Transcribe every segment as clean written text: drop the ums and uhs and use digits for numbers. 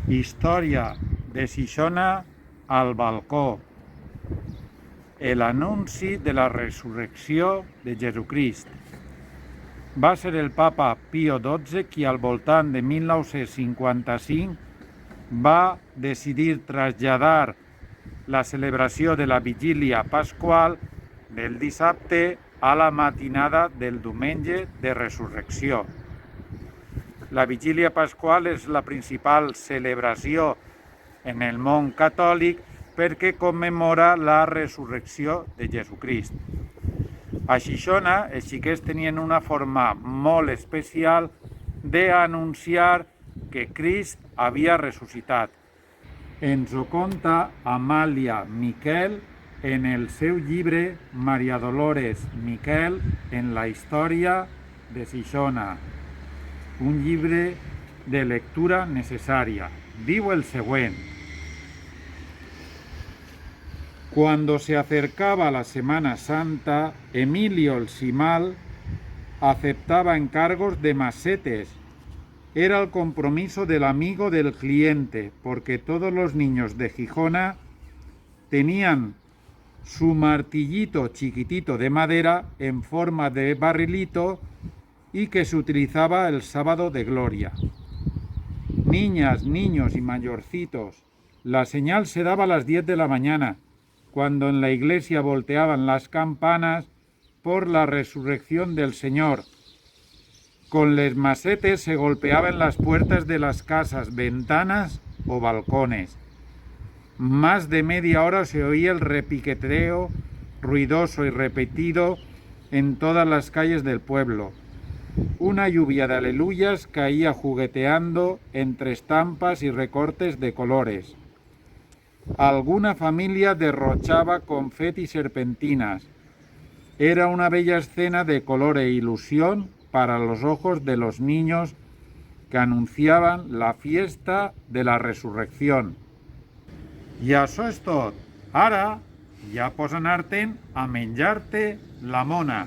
Història de Xixona al balcó. L'anunci de la resurrecció de Jesucrist. Va ser el papa Pío XII qui al voltant de 1955 va decidir traslladar la celebració de la vigília pasqual del dissabte a la matinada del diumenge de resurrecció. La vigília pasqual és la principal celebració en el món catòlic perquè commemora la resurrecció de Jesucrist. A Xixona, els xiquets tenien una forma molt especial d'anunciar que Crist havia ressuscitat. Ens ho conta Amàlia Miquel en el seu llibre Maria Dolores Miquel en la història de Xixona, un llibre de lectura necessària. Diu el següent: Cuando se acercaba la Semana Santa, Emilio el Simal aceptaba encargos de masetes. Era el compromiso del amigo del cliente, porque todos los niños de Gijona tenían su martillito chiquitito de madera en forma de barrilito y que se utilizaba el sábado de gloria. Niñas, niños y mayorcitos, la señal se daba a las 10 de la mañana, cuando en la iglesia volteaban las campanas por la resurrección del Señor. Con les masetes se golpeaban las puertas de las casas, ventanas o balcones. Más de media hora se oía el repiqueteo ruidoso y repetido en todas las calles del pueblo. Una lluvia de aleluyas caía jugueteando entre estampas y recortes de colores. Alguna familia derrochaba confeti y serpentinas. Era una bella escena de color e ilusión para los ojos de los niños que anunciaban la fiesta de la resurrección. I això és tot. Ara ja pots anar-te'n a menjar-te la mona.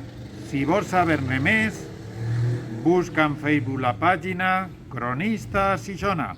Si vols saber-ne més, busca en Facebook la pàgina Cronista Xixona.